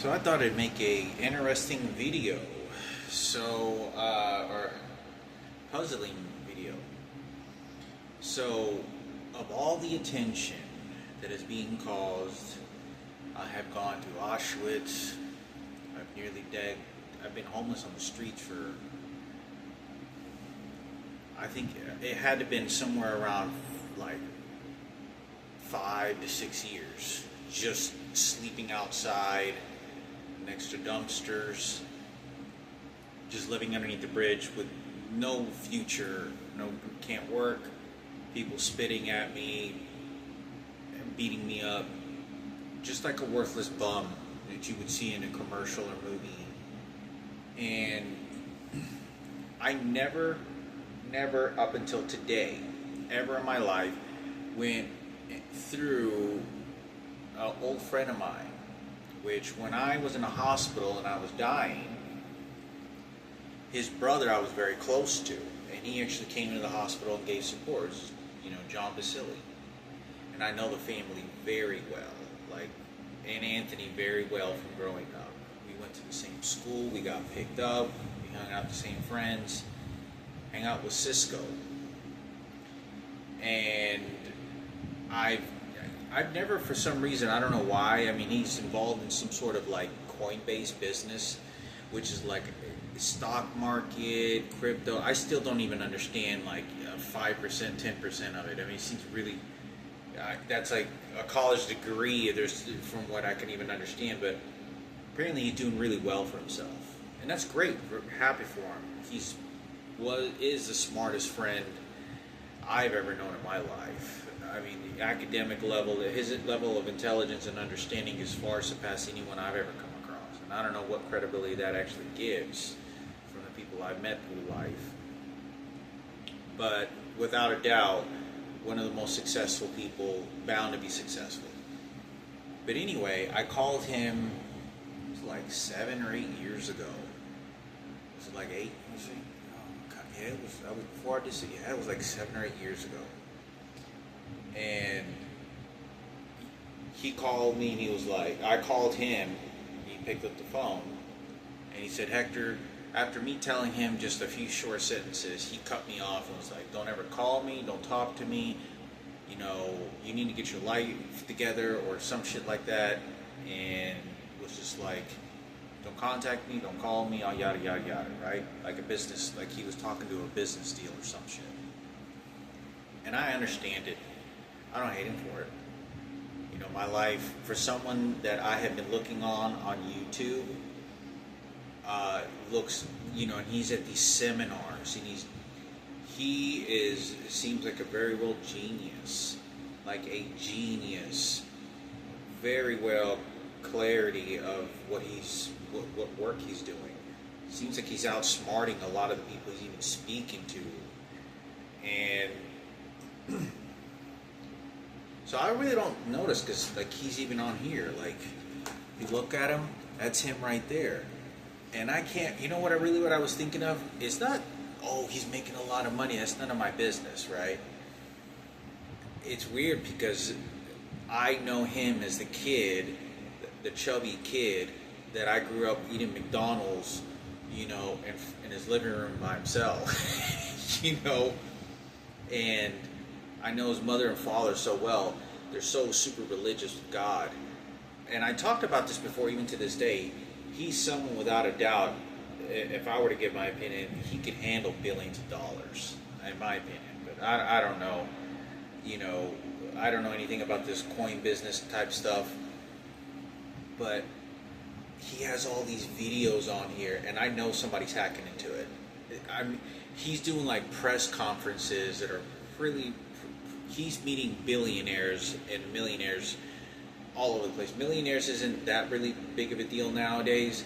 So I thought I'd make a interesting video, or puzzling video. So, of all the attention that is being caused, I have gone to Auschwitz. I've nearly dead. I've been homeless on the streets for, I think it had to have been somewhere around like 5 to 6 years, just sleeping outside next to dumpsters, just living underneath the bridge with no future, can't work, people spitting at me and beating me up, just like a worthless bum that you would see in a commercial or movie. And I never up until today, ever in my life, went through an old friend of mine, which when I was in a hospital and I was dying, his brother I was very close to, and he actually came into the hospital and gave support, John Bassilli. And I know the family very well, and Anthony very well from growing up. We went to the same school, we got picked up, we hung out with the same friends, hang out with Cisco. And I've never, for some reason, I don't know why, he's involved in some sort of coin-based business, which is like a stock market, crypto. I still don't even understand 5%, 10% of it. It seems really, that's like a college degree, from what I can even understand, but apparently he's doing really well for himself. And that's great, we're happy for him. Is the smartest friend I've ever known in my life. The academic level, his level of intelligence and understanding is far surpassed anyone I've ever come across. And I don't know what credibility that actually gives from the people I've met through life. But without a doubt, one of the most successful people, bound to be successful. But anyway, I called him, it was 7 or 8 years ago. Was it 8? Was it? Oh, God, yeah, it was before I did it. Yeah, it was 7 or 8 years ago. And he called me and he was I called him, he picked up the phone, and he said, Hector, after me telling him just a few short sentences, he cut me off and was don't ever call me, don't talk to me, you need to get your life together or some shit like that. And was just don't contact me, don't call me, all yada yada yada, right? Like a business, he was talking to a business deal or some shit. And I understand it. I don't hate him for it. My life, for someone that I have been looking on YouTube, looks, and he's at these seminars, and seems like a very real genius, very well clarity of what work he's doing. Seems like he's outsmarting a lot of the people he's even speaking to, and so I really don't notice, because he's even on here. You look at him, that's him right there. And I can't, what I was thinking of? It's not, he's making a lot of money, that's none of my business, right? It's weird because I know him as the kid, the chubby kid, that I grew up eating McDonald's, in his living room by himself, and I know his mother and father so well. They're so super religious with God. And I talked about this before, even to this day. He's someone without a doubt, if I were to give my opinion, he could handle billions of dollars, in my opinion. But I don't know. I don't know anything about this coin business type stuff. But he has all these videos on here, and I know somebody's hacking into it. He's doing press conferences that are really, he's meeting billionaires and millionaires all over the place. Millionaires isn't that really big of a deal nowadays,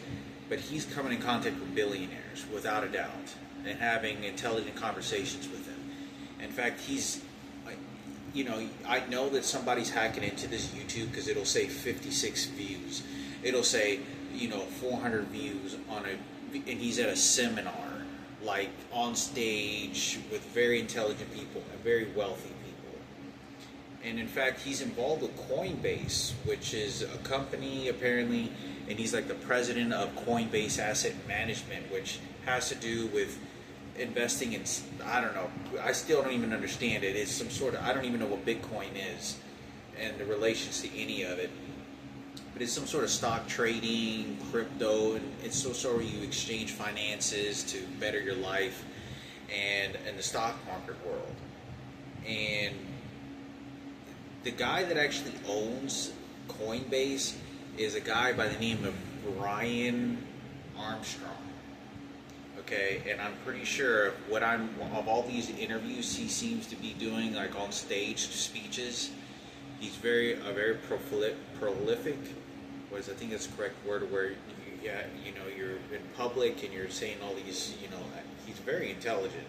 but he's coming in contact with billionaires, without a doubt, and having intelligent conversations with them. In fact, he's, I know that somebody's hacking into this YouTube, because it'll say 56 views. It'll say, 400 views on and he's at a seminar, on stage with very intelligent people and very wealthy people. And in fact, he's involved with Coinbase, which is a company apparently and he's like the president of Coinbase Asset Management, which has to do with investing in, I don't know, I still don't even understand it. It's some sort of, I don't even know what Bitcoin is and the relations to any of it, but it's some sort of stock trading, crypto, and it's so you exchange finances to better your life and in the stock market world. And the guy that actually owns Coinbase is a guy by the name of Brian Armstrong. Okay, and I'm pretty sure of all these interviews he seems to be doing, like on stage speeches, he's very prolific. I think that's the correct word, where you're in public and you're saying all these, he's very intelligent,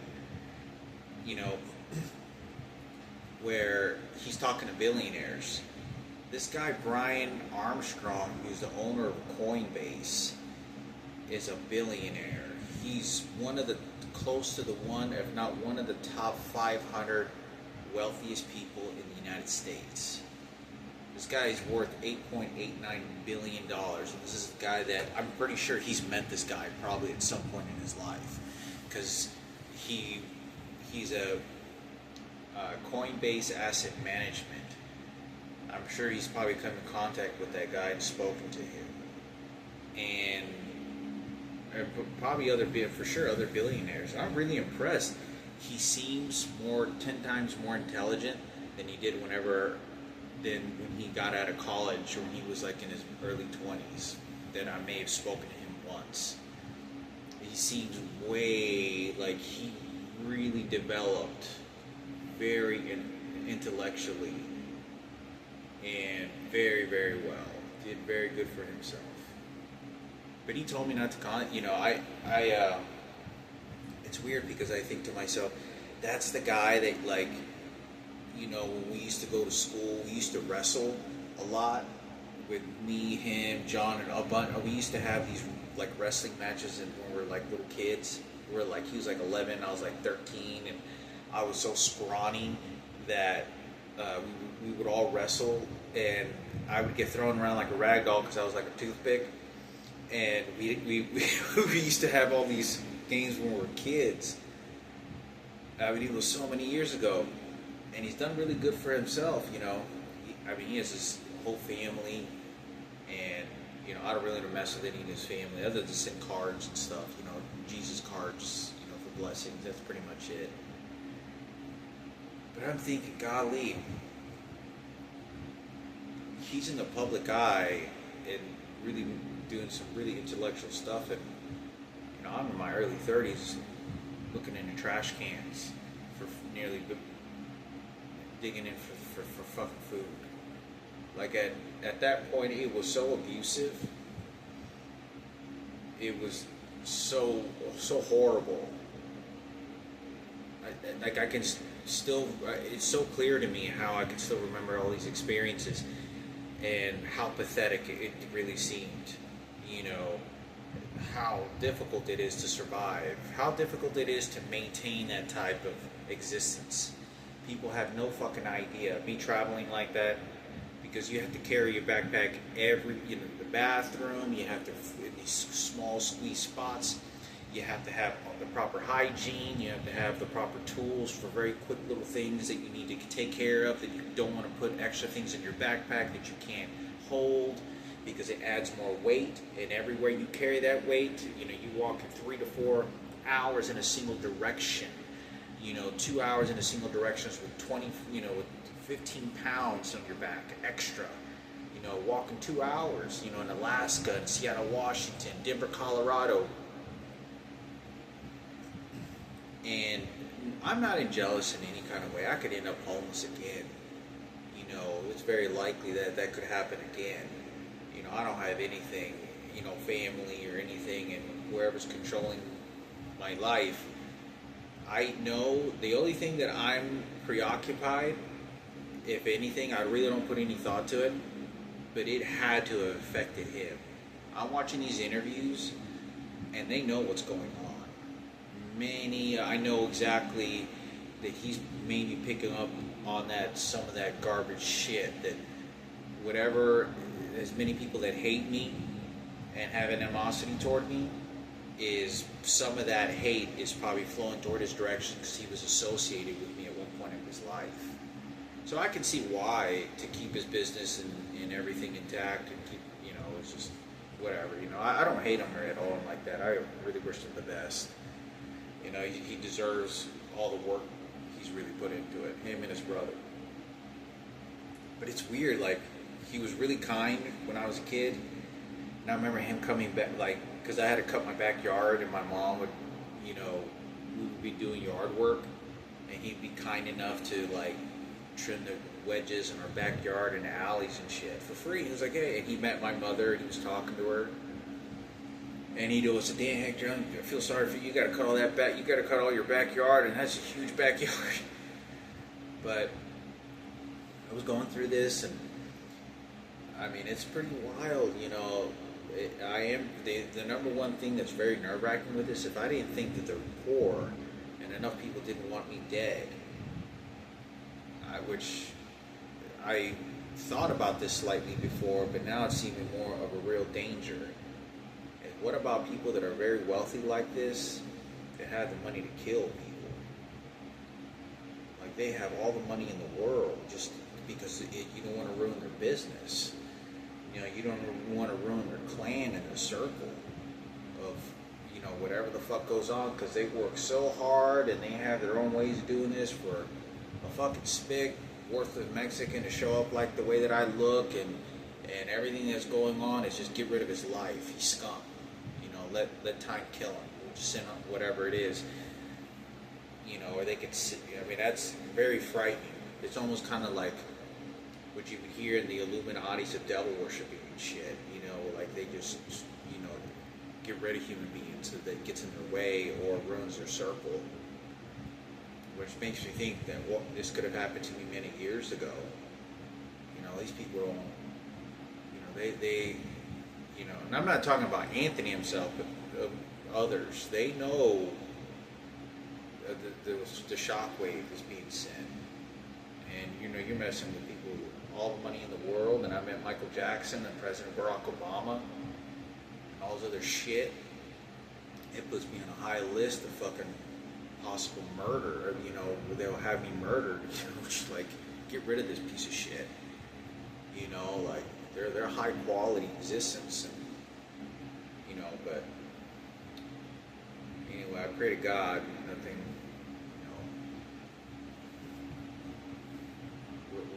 where he's talking to billionaires. This guy Brian Armstrong, who's the owner of Coinbase, is a billionaire. He's close to the one, if not one of the top 500 wealthiest people in the United States. This guy is worth $8.89 billion. And this is a guy that I'm pretty sure he's met this guy probably at some point in his life, because he's a Coinbase Asset Management. I'm sure he's probably come in contact with that guy and spoken to him, and probably other billionaires. I'm really impressed. He seems 10 times more intelligent than he did when he got out of college, or when he was like in his early 20s. Then I may have spoken to him once. He seems way like he really developed very intellectually and very, very well. Did very good for himself. But he told me not to comment. It's weird because I think to myself, that's the guy that, like, when we used to go to school, we used to wrestle a lot with me, him, John, and a bunch. We used to have these like wrestling matches, and when we were like little kids, he was like 11, I was like 13, and I was so scrawny that we would all wrestle, and I would get thrown around like a rag doll because I was like a toothpick. And we used to have all these games when we were kids. I mean, it was so many years ago, and he's done really good for himself. He has his whole family, and I don't really mess with any of his family other than send cards and stuff. Jesus cards, for blessings. That's pretty much it. But I'm thinking, golly, he's in the public eye and really doing some really intellectual stuff, and I'm in my early 30s looking into trash cans for nearly digging in for fucking food. Like at that point, it was so abusive. It was so horrible. I can still, it's so clear to me how I can still remember all these experiences and how pathetic it really seemed. How difficult it is to survive, how difficult it is to maintain that type of existence. People have no fucking idea. Me traveling like that, because you have to carry your backpack the bathroom, you have to, in these small squeeze spots, you have to have the proper hygiene, you have to have the proper tools for very quick little things that you need to take care of, that you don't want to put extra things in your backpack that you can't hold, because it adds more weight, and everywhere you carry that weight, you walk 3 to 4 hours in a single direction, 2 hours in a single direction with 15 pounds on your back extra, walking 2 hours, in Alaska, and Seattle, Washington, Denver, Colorado. And I'm not jealous in any kind of way. I could end up homeless again. It's very likely that could happen again. I don't have anything, family or anything, and whoever's controlling my life. I know the only thing that I'm preoccupied, if anything, I really don't put any thought to it, but it had to have affected him. I'm watching these interviews, and they know what's going on. I know exactly that he's maybe picking up on some of that garbage shit, that whatever, as many people that hate me, and have animosity toward me, is some of that hate is probably flowing toward his direction because he was associated with me at one point in his life. So I can see why, to keep his business and everything intact and keep, it's just whatever. I don't hate him at all like that. I really wish him the best. He deserves all the work he's really put into it, him and his brother. But it's weird, like, he was really kind when I was a kid. And I remember him coming back, like, because I had to cut my backyard, and my mom would, we would be doing yard work, and he'd be kind enough to, like, trim the wedges in our backyard and alleys and shit for free. He was like, hey, and he met my mother, and he was talking to her. And he goes, damn, Hector, I feel sorry for you. You got to cut all that back. You got to cut all your backyard, and that's a huge backyard. But I was going through this, and I mean, it's pretty wild, the number one thing that's very nerve-wracking with this, if I didn't think that they're poor and enough people didn't want me dead, which I thought about this slightly before, but now it's even more of a real danger. And what about people that are very wealthy like this, that have the money to kill people? Like, they have all the money in the world just because you don't want to ruin their business. You don't want to ruin their clan and their circle of, whatever the fuck goes on, because they work so hard and they have their own ways of doing this for a fucking spick worth of Mexican to show up like the way that I look, and everything that's going on is just get rid of his life. He's scum. Let time kill him. We'll just send him whatever it is. Or they could sit. That's very frightening. It's almost kind of like what you would hear in the Illuminati's of devil worshiping and shit. Like they just, get rid of human beings that gets in their way or ruins their circle. Which makes me think that this could have happened to me many years ago. These people don't, they and I'm not talking about Anthony himself, but others. They know the shockwave is being sent. And, you're messing with people with all the money in the world, and I met Michael Jackson and President Barack Obama and all this other shit. It puts me on a high list of fucking possible murder, they'll have me murdered, just like, get rid of this piece of shit. Like, they're high quality existence, and, but anyway, I pray to God, nothing,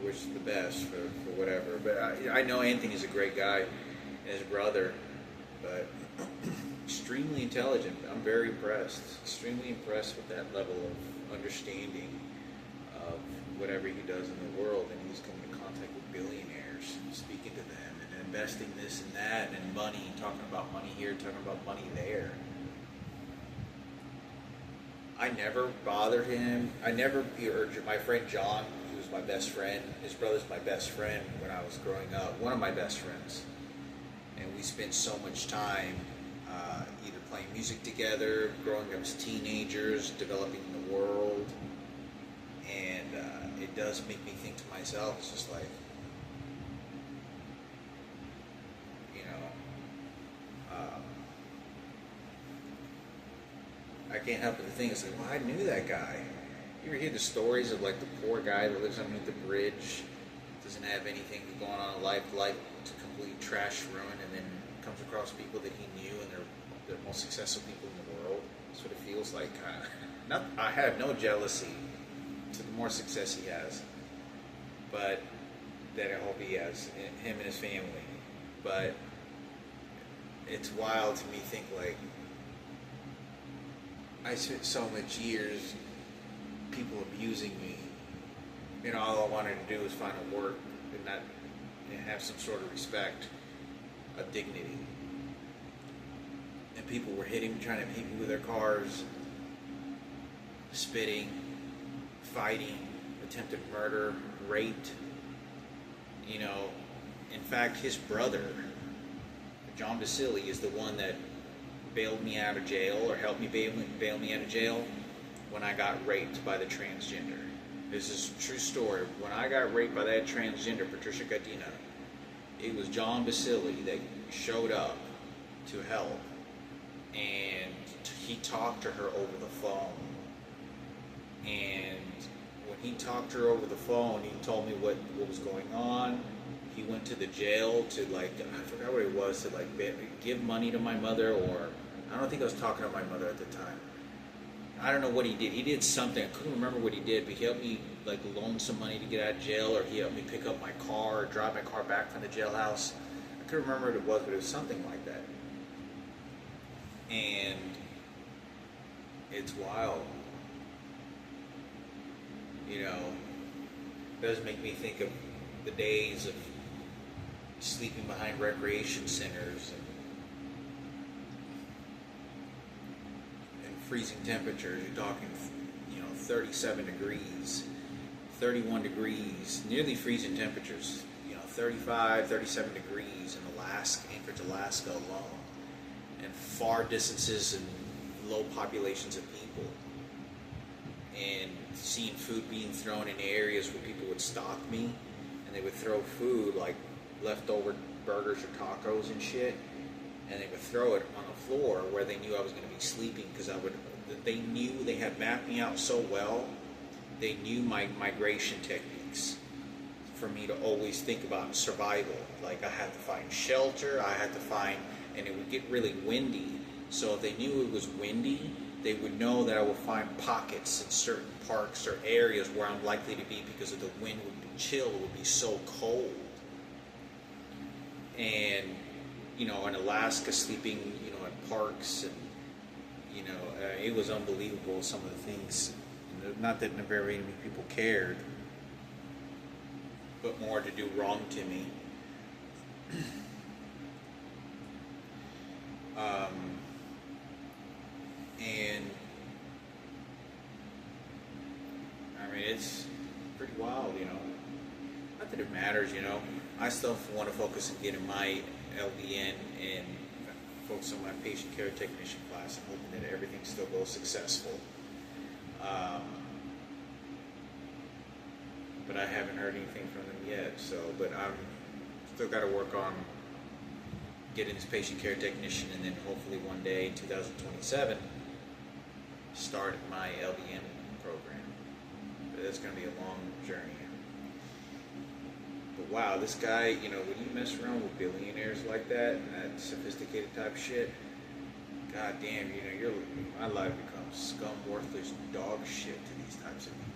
wish the best for whatever, but I know Anthony's a great guy, and his brother, but extremely intelligent. I'm very impressed, extremely impressed with that level of understanding of whatever he does in the world, and he's coming in contact with billionaires, speaking to them, and investing this and that, and money, talking about money here, talking about money there. I never bothered him. My friend John, he was my best friend. His brother's my best friend when I was growing up, one of my best friends. And we spent so much time either playing music together, growing up as teenagers, developing in the world. And it does make me think to myself, it's just like, I can't help but to think, it's like, well, I knew that guy. You ever hear the stories of, like, the poor guy that lives underneath the bridge, doesn't have anything going on in life to complete trash ruin, and then comes across people that he knew, and they're the most successful people in the world? That's what it feels like. I have no jealousy to the more success he has, but that I hope he has, him and his family. But it's wild to me think, like, I spent so much years people abusing me, and all I wanted to do was find a work and have some sort of respect, of dignity. And people were trying to hit me with their cars, spitting, fighting, attempted murder, raped. In fact, his brother, John Bassilli, is the one that bailed me out of jail, or helped me bail me out of jail when I got raped by the transgender. This is a true story. When I got raped by that transgender, Patricia, Godina, it was John Bassilli that showed up to help, and he talked to her over the phone. And when he talked to her over the phone, he told me what was going on. He went to the jail to, like, I forgot what it was, to like give money to my mother, or I don't think I was talking to my mother at the time. I don't know what he did. He did something. I couldn't remember what he did, but he helped me, like, loan some money to get out of jail, or he helped me pick up my car, or drive my car back from the jailhouse. I couldn't remember what it was, but it was something like that. And it's wild. You know, it does make me think of the days of sleeping behind recreation centers and freezing temperatures. You're talking, 37 degrees, 31 degrees, nearly freezing temperatures. 35, 37 degrees in Alaska, Anchorage, Alaska alone, and far distances and low populations of people. And seeing food being thrown in areas where people would stop me, and they would throw food, like leftover burgers or tacos and shit, and they would throw it on the floor where they knew I was going to be sleeping, because they knew, they had mapped me out so well. They knew my migration techniques for me to always think about survival. Like, I had to find shelter, and it would get really windy. So if they knew it was windy, they would know that I would find pockets in certain parks or areas where I'm likely to be, because of the wind would be chill, it would be so cold. And, in Alaska, sleeping, at parks, and, it was unbelievable, some of the things. Not that very many people cared, but more to do wrong to me. And I mean, it's pretty wild, Not that it matters, I still want to focus on getting my LVN and focus on my patient care technician class. I'm hoping that everything still goes successful. But I haven't heard anything from them yet. But I'm still got to work on getting this patient care technician, and then hopefully one day in 2027 start my LVN program. But that's going to be a long journey. But wow, this guy, when you mess around with billionaires like that, and that sophisticated type shit, god damn, my life becomes scum, worthless, dog shit to these types of people.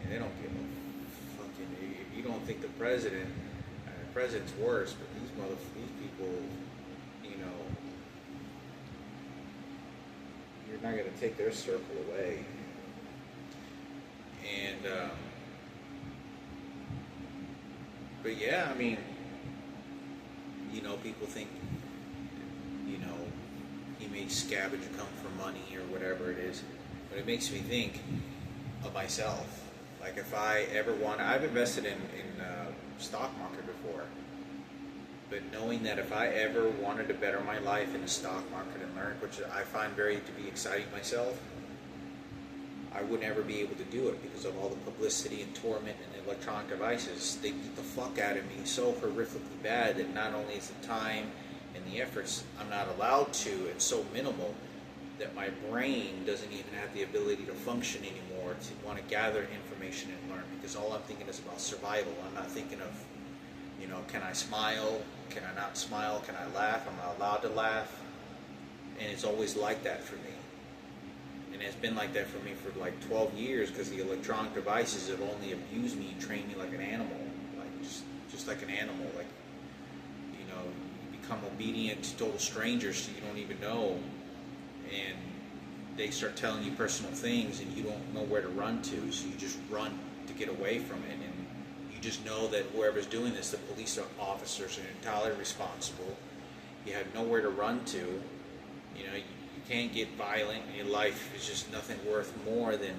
And they don't give a fucking, if you don't think the president's worse, but these people, you're not going to take their circle away. And, but yeah, I mean, people think, he may scavenge or come for money or whatever it is, but it makes me think of myself. Like, if I ever I've invested in stock market before, but knowing that if I ever wanted to better my life in the stock market and learn, which I find to be exciting myself, I would never be able to do it because of all the publicity and torment and electronic devices. They beat the fuck out of me so horrifically bad that not only is the time and the efforts I'm not allowed to, it's so minimal that my brain doesn't even have the ability to function anymore to want to gather information and learn, because all I'm thinking is about survival. I'm not thinking of, can I smile? Can I not smile? Can I laugh? I'm not allowed to laugh. And it's always like that for me. And it's been like that for me for like 12 years, because the electronic devices have only abused me and trained me like an animal, like just like an animal. Like, you become obedient to total strangers so you don't even know, and they start telling you personal things, and you don't know where to run to, so you just run to get away from it. And you just know that whoever's doing this, the police officers, are entirely responsible. You have nowhere to run to. You can't get violent, and your life is just nothing worth more than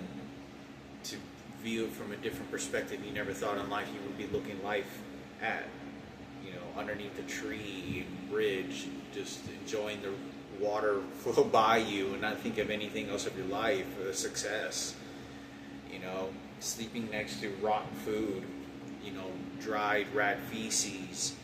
to view it from a different perspective you never thought in life you would be looking life at. Underneath a tree and bridge, just enjoying the water flow by you and not think of anything else of your life as a success. Sleeping next to rotten food, dried rat feces,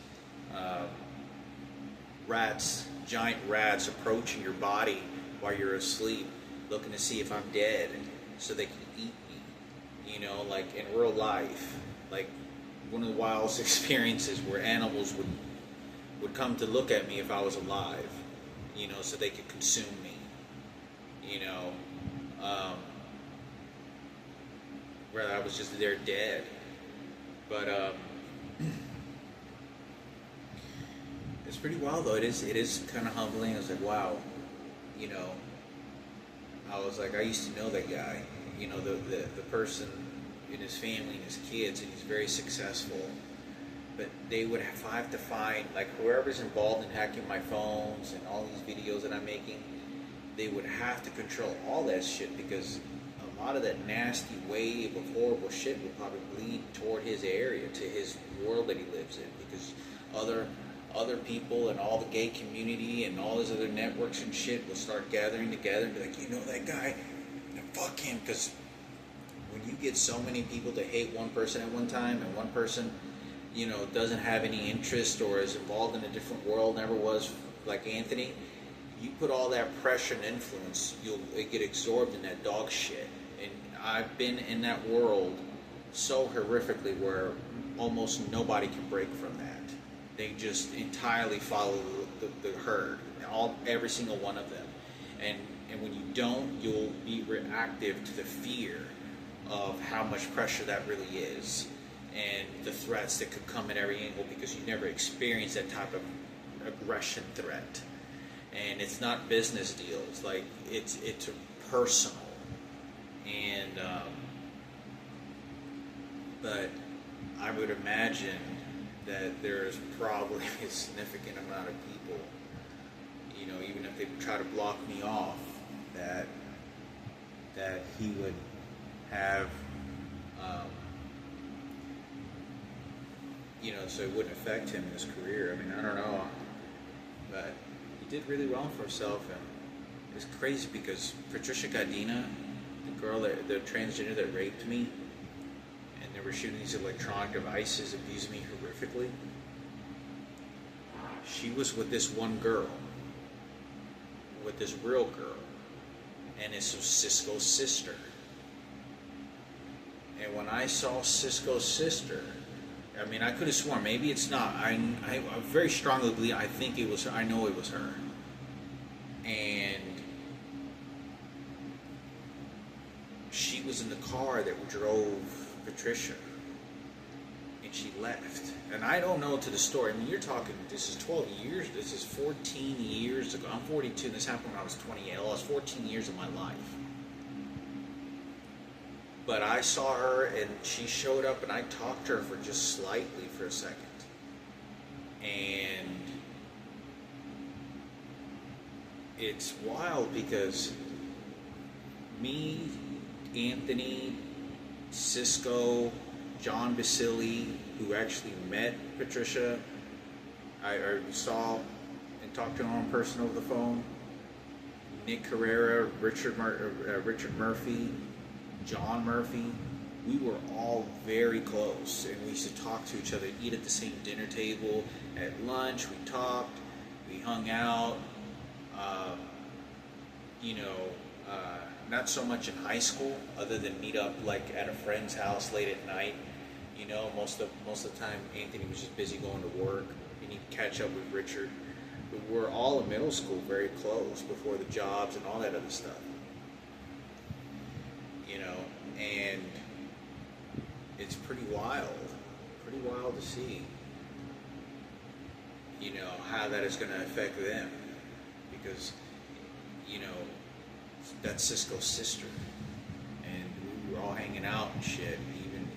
rats, giant rats approaching your body while you're asleep, looking to see if I'm dead so they can eat me. You know, like in real life, like one of the wildest experiences where animals would come to look at me if I was alive, you know, so they could consume me, you know, whether I was just there dead. But it's pretty wild though. It is kind of humbling. I was like, wow, you know, I was like, I used to know that guy, you know, the person in his family and his kids, and he's very successful. But they would have to find, like, whoever's involved in hacking my phones and all these videos that I'm making, they would have to control all that shit, because a lot of that nasty wave of horrible shit would probably bleed toward his area, to his world that he lives in, because other people and all the gay community and all these other networks and shit will start gathering together and be like, you know that guy, fuck him. Because when you get so many people to hate one person at one time, and one person, you know, doesn't have any interest or is involved in a different world, never was, like Anthony, you put all that pressure and influence, you'll get absorbed in that dog shit. And I've been in that world so horrifically where almost nobody can break from that. They just entirely follow the herd, every single one of them. And when you don't, you'll be reactive to the fear of how much pressure that really is, and the threats that could come at every angle, because you never experienced that type of aggression threat. And it's not business deals, like it's personal. And but I would imagine that there's probably a significant amount of people, you know, even if they try to block me off, that he would have, you know, so it wouldn't affect him in his career. I mean, I don't know, but he did really well for himself. And it's crazy because Patricia Godina, the girl, the transgender that raped me, and they were shooting these electronic devices, abusing me horrifically, she was with this one girl, with this real girl, and it's Cisco's sister. And when I saw Cisco's sister, I mean, I could have sworn, maybe it's not, I very strongly believe, I think it was her, I know it was her. And she was in the car that drove Patricia, and she left. And I don't know to the story. I mean, you're talking, this is 12 years, this is 14 years ago. I'm 42, and this happened when I was 28. I lost 14 years of my life. But I saw her, and she showed up, and I talked to her for just slightly for a second. And it's wild because me, Anthony, Cisco, John Bassilli, who actually met Patricia, I saw and talked to him in person over the phone, Nick Carrera, Richard Murphy, John Murphy, we were all very close, and we used to talk to each other, eat at the same dinner table, at lunch, we talked, we hung out, you know, not so much in high school, other than meet up like at a friend's house late at night. You know, most of the time Anthony was just busy going to work, and he'd catch up with Richard. But we're all in middle school very close before the jobs and all that other stuff. You know, and it's pretty wild to see, you know, how that is going to affect them, because, you know, that's Cisco's sister, and we were all hanging out and shit,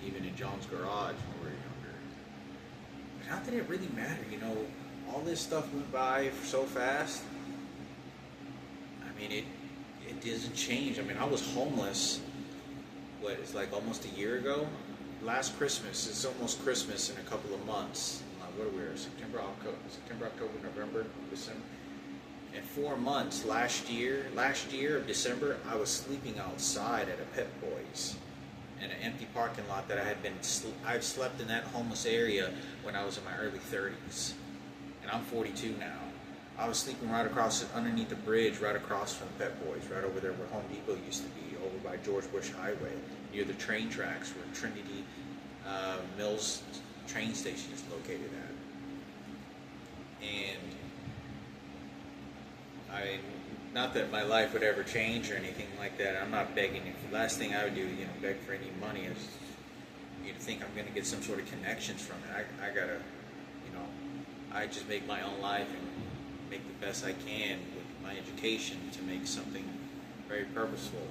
even in John's garage when we were younger. But how did it really matter? You know, all this stuff went by so fast. I mean, it doesn't change. I mean, I was homeless, it's like almost a year ago. Last Christmas, it's almost Christmas in a couple of months. What are we? September, October, November, December. In 4 months, last year of December, I was sleeping outside at a Pep Boys in an empty parking lot that I've slept in that homeless area when I was in my early 30s. And I'm 42 now. I was sleeping right across, underneath the bridge, right across from Pet Boys, right over there where Home Depot used to be, over by George Bush Highway, near the train tracks where Trinity Mills train station is located at. And not that my life would ever change or anything like that. I'm not begging. The last thing I would do, beg for any money is you'd think I'm going to get some sort of connections from it. I gotta, I just make my own life and make the best I can with my education to make something very purposeful.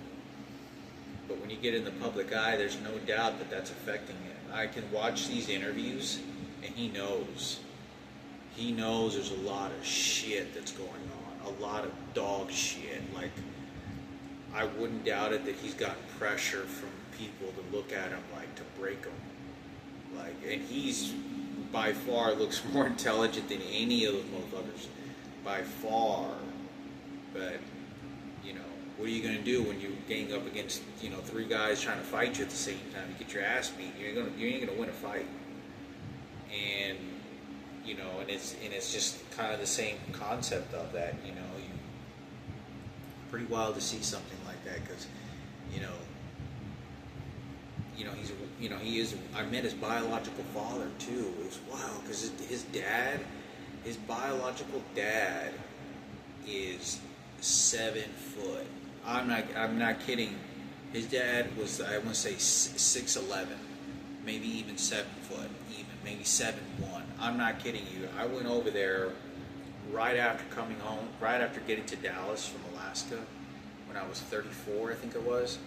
But when you get in the public eye, there's no doubt that that's affecting it. I can watch these interviews, and he knows. He knows there's a lot of shit that's going on, a lot of dog shit. Like, I wouldn't doubt it that he's gotten pressure from people to look at him, like, to break him. Like, and he's by far looks more intelligent than any of those motherfuckers, by far. But what are you gonna do when you gang up against 3 guys trying to fight you at the same time? You get your ass beat. You ain't gonna win a fight. And and it's just kind of the same concept of that. Pretty wild to see something like that because he is. I met his biological father too. It was wild because his biological dad, is 7 foot. I'm not kidding. His dad was, I want to say 6'11", maybe even 7 foot, maybe 7'1". I'm not kidding you. I went over there right after coming home, right after getting to Dallas from Alaska, when I was 34, I think it was.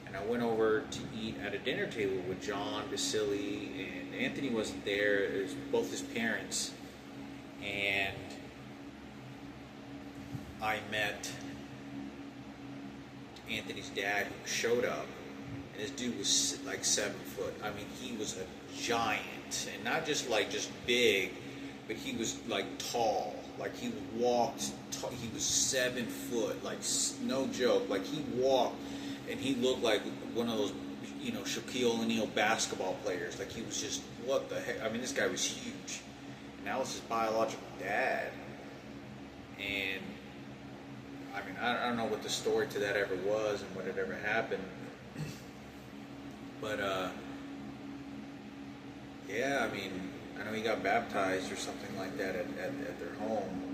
And I went over to eat at a dinner table with John, Bassilli, and Anthony wasn't there. It was both his parents. And I met Anthony's dad, who showed up. And this dude was like 7 foot. I mean, he was a giant. And not just big, but he was like tall. Like he walked, he was 7 foot. Like, no joke. Like he walked. And he looked like one of those, Shaquille O'Neal basketball players. Like he was just, what the heck? I mean, this guy was huge. And that was his biological dad. And, I mean, I don't know what the story to that ever was and what had ever happened. But, yeah, I mean, I know he got baptized or something like that at their home.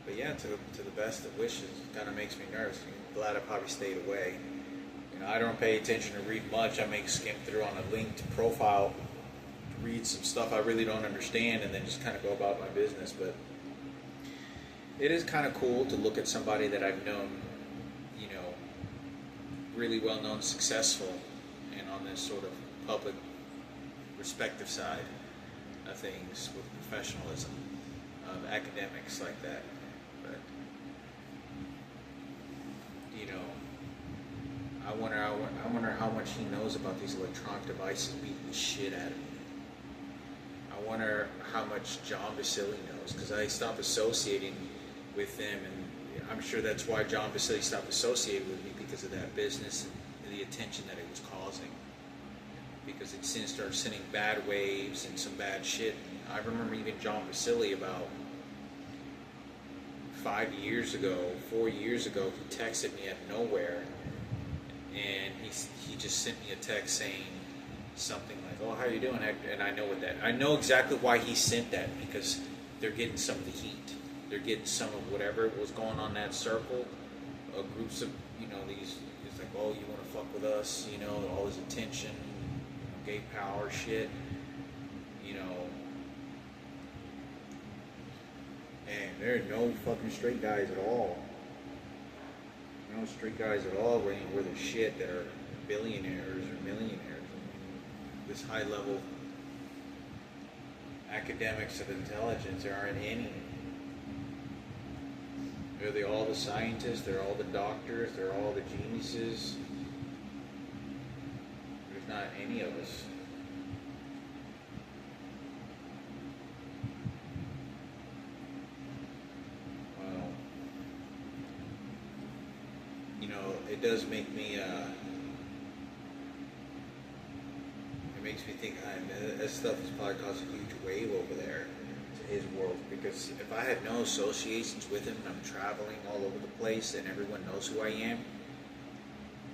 But yeah, to the best of wishes, it kind of makes me nervous. I'm glad I probably stayed away. I don't pay attention to read much. I may skim through on a linked profile to read some stuff I really don't understand and then just kind of go about my business. But it is kind of cool to look at somebody that I've known, really well known, successful, and on this sort of public respective side of things with professionalism, of academics like that. But I wonder how much he knows about these electronic devices beating the shit out of me. I wonder how much John Bassilli knows, because I stopped associating with them, and I'm sure that's why John Bassilli stopped associating with me, because of that business and the attention that it was causing. Because it started sending bad waves and some bad shit. I remember even John Bassilli about 4 years ago, he texted me out of nowhere, and he just sent me a text saying something like, "Oh, how you doing?" And I know exactly why he sent that, because they're getting some of the heat. They're getting some of whatever was going on in that circle. Groups of, these, it's like, "Oh, you want to fuck with us?" All this attention, gay power shit, And there are no fucking straight guys at all. No straight guys at all where the shit that are billionaires or millionaires. This high level academics of intelligence, there aren't any. They're all the scientists, they're all the doctors, they're all the geniuses. There's not any of us. It does make me, it makes me think, that stuff has probably caused a huge wave over there. his world, because if I had no associations with him and I'm traveling all over the place and everyone knows who I am,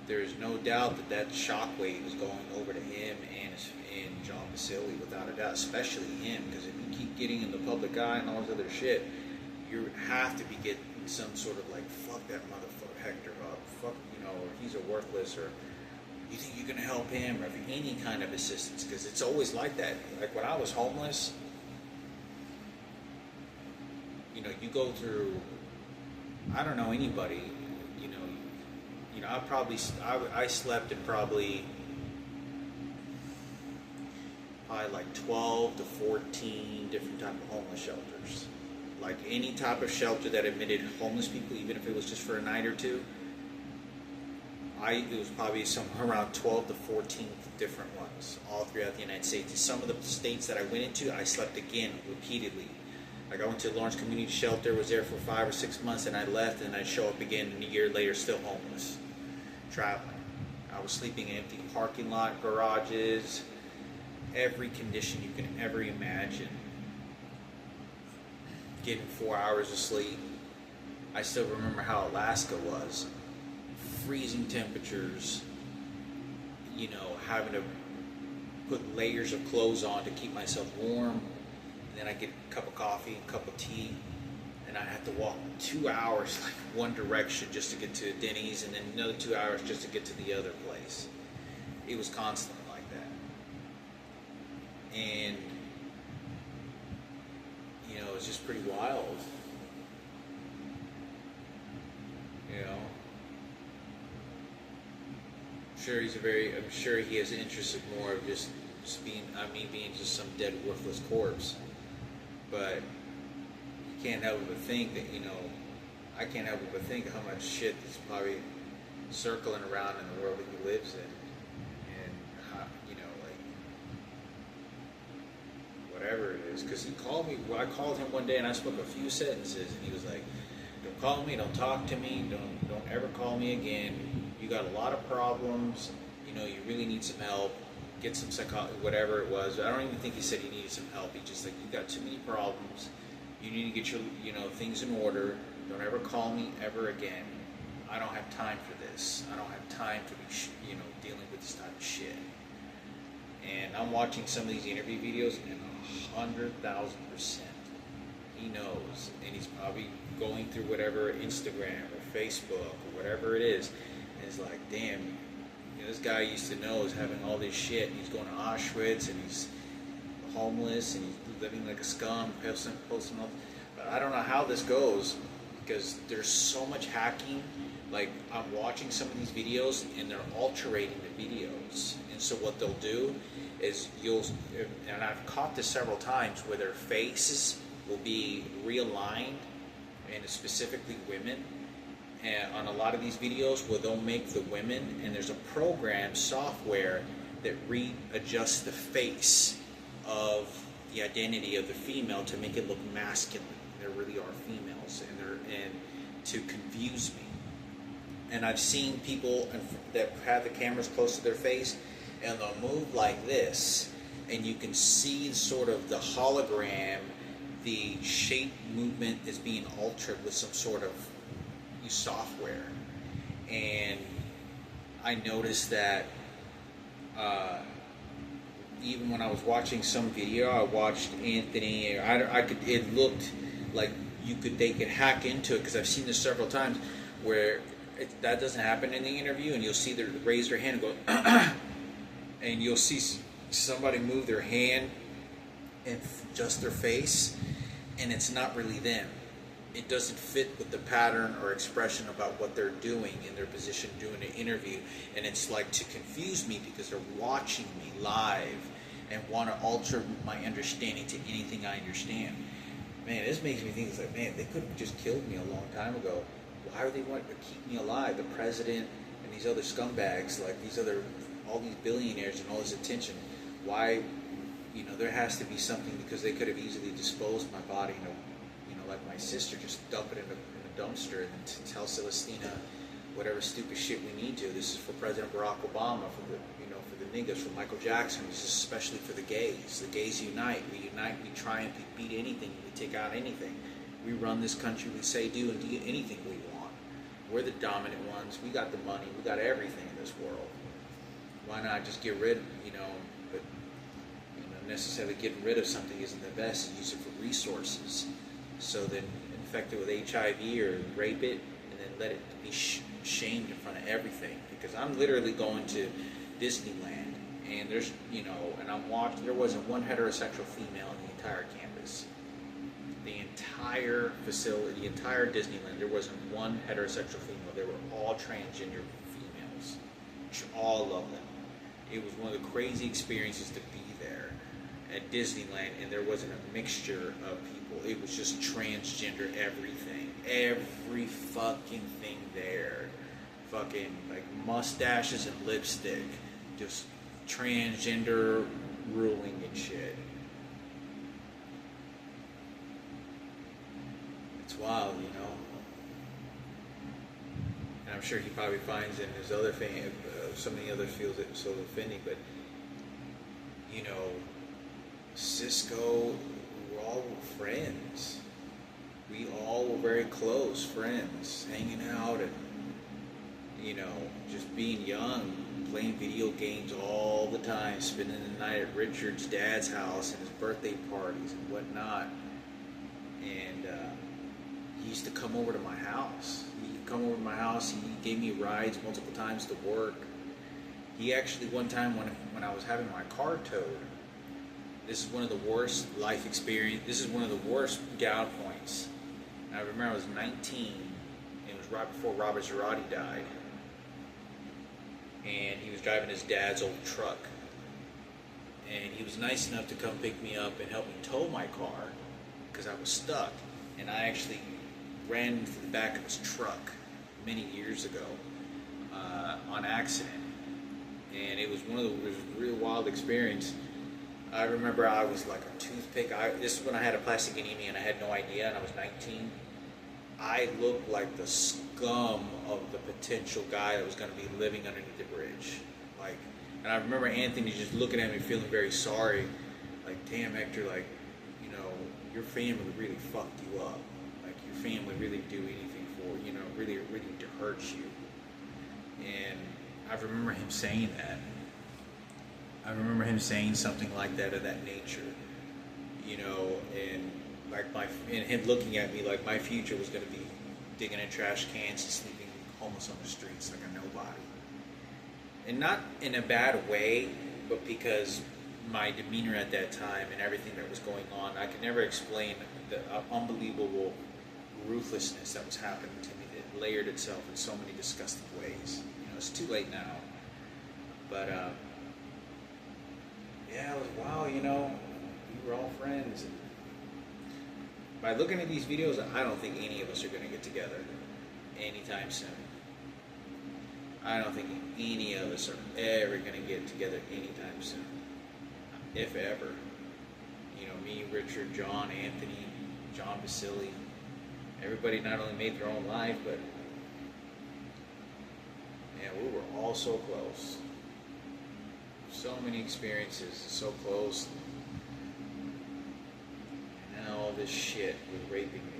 there's no doubt that that shockwave is going over to him and John Bassilli, without a doubt, especially him, because if you keep getting in the public eye and all this other shit, you have to be getting some sort of like, fuck that motherfucker Hector up, fuck, you know, or he's a worthless, or you think you're going to help him, or any kind of assistance, because it's always like that. Like when I was homeless, you know, you go through, I don't know anybody, you know, I slept in probably like 12 to 14 different type of homeless shelters. Like any type of shelter that admitted homeless people, even if it was just for a night or two, it was probably somewhere around 12 to 14 different ones, all throughout the United States. In some of the states that I went into, I slept again repeatedly. Like I went to Lawrence Community Shelter, was there for 5 or 6 months, and I left, and I'd show up again, and a year later, still homeless, traveling. I was sleeping in empty parking lot, garages, every condition you can ever imagine. Getting 4 hours of sleep. I still remember how Alaska was. Freezing temperatures, you know, having to put layers of clothes on to keep myself warm, and then I get a cup of coffee, a cup of tea, and I have to walk 2 hours like one direction just to get to Denny's, and then another 2 hours just to get to the other place. It was constantly like that, and you know, it's just pretty wild, you know. I'm sure he has interest in more of just being just some dead, worthless corpse. But you can't help but think that, you know, I can't help but think how much shit is probably circling around in the world that he lives in. And, how, you know, like, whatever it is. Because he called me, I called him one day and I spoke a few sentences, and he was like, don't call me, don't talk to me, don't ever call me again. You got a lot of problems, you know, you really need some help, get some whatever it was. I don't even think he said he needed some help. He just like, you got too many problems, you need to get your, you know, things in order. Don't ever call me ever again. I don't have time for this. I don't have time to be, you know, dealing with this type of shit. And I'm watching some of these interview videos, and 100,000% he knows, and he's probably going through whatever Instagram or Facebook or whatever it is. It's like, damn, you know, this guy I used to know is having all this shit, and he's going to Auschwitz, and he's homeless, and he's living like a scum, posting up. But I don't know how this goes, because there's so much hacking. Like, I'm watching some of these videos, and they're altering the videos. And so what they'll do is and I've caught this several times, where their faces will be realigned, and specifically women. And on a lot of these videos where they'll make the women, and there's a program software that readjusts the face of the identity of the female to make it look masculine. There really are females, and to confuse me. And I've seen people that have the cameras close to their face, and they'll move like this, and you can see sort of the hologram, the shape movement is being altered with some sort of software. And I noticed that even when I was watching some video, I watched Anthony, it looked like they could hack into it, because I've seen this several times where that doesn't happen in the interview, and you'll see them raise their hand and go and you'll see somebody move their hand and adjust their face, and it's not really them. It doesn't fit with the pattern or expression about what they're doing in their position doing an interview. And it's like to confuse me, because they're watching me live and want to alter my understanding to anything I understand. Man, this makes me think, it's like, man, they could have just killed me a long time ago. Why are they wanting to keep me alive? The president and these other scumbags, like all these billionaires and all this attention. Why, you know, there has to be something, because they could have easily disposed my body in a, like my sister, just dump it in a dumpster and then tell Celestina whatever stupid shit we need to. This is for President Barack Obama, for the niggas, for Michael Jackson. It's especially for the gays. The gays unite. We unite. We try and beat anything. We take out anything. We run this country. We say do and do anything we want. We're the dominant ones. We got the money. We got everything in this world. Why not just get rid, but necessarily getting rid of something isn't the best. Use it for resources. So then infect it with HIV or rape it, and then let it be shamed in front of everything. Because I'm literally going to Disneyland, and there's, and I'm watching, there wasn't one heterosexual female in the entire campus. The entire facility, the entire Disneyland, there wasn't one heterosexual female. They were all transgender females. All of them. It was one of the crazy experiences to be there at Disneyland, and there wasn't a mixture of people. It was just transgender everything. Every fucking thing there. Fucking like mustaches and lipstick. Just transgender ruling and shit. It's wild, And I'm sure he probably finds in his other fan, some of the other fields it so offending, but Cisco, we were all friends. We all were very close friends, hanging out and just being young, playing video games all the time, spending the night at Richard's dad's house and his birthday parties and whatnot. And he used to come over to my house. He gave me rides multiple times to work. He actually, one time when I was having my car towed, this is one of the worst life experience. This is one of the worst down points. And I remember I was 19, and it was right before Robert Girardi died. And he was driving his dad's old truck. And he was nice enough to come pick me up and help me tow my car because I was stuck. And I actually ran into the back of his truck many years ago on accident. And it was it was a real wild experience. I remember I was like a toothpick. This is when I had a plastic anemia and I had no idea, and I was 19. I looked like the scum of the potential guy that was going to be living underneath the bridge. And I remember Anthony just looking at me, feeling very sorry. Like, damn, Hector, your family really fucked you up. Your family really do anything for, really to hurt you. And I remember him saying that. I remember him saying something like that of that nature. And him looking at me like my future was going to be digging in trash cans and sleeping homeless on the streets like a nobody. And not in a bad way, but because my demeanor at that time and everything that was going on, I could never explain the unbelievable ruthlessness that was happening to me that layered itself in so many disgusting ways. It's too late now. But, yeah, it was wow, we were all friends. And by looking at these videos, I don't think any of us are going to get together anytime soon. I don't think any of us are ever going to get together anytime soon. If ever. Me, Richard, John, Anthony, John Bassilli. Everybody not only made their own life, but we were all so close. So many experiences, so close. And now all this shit with raping me.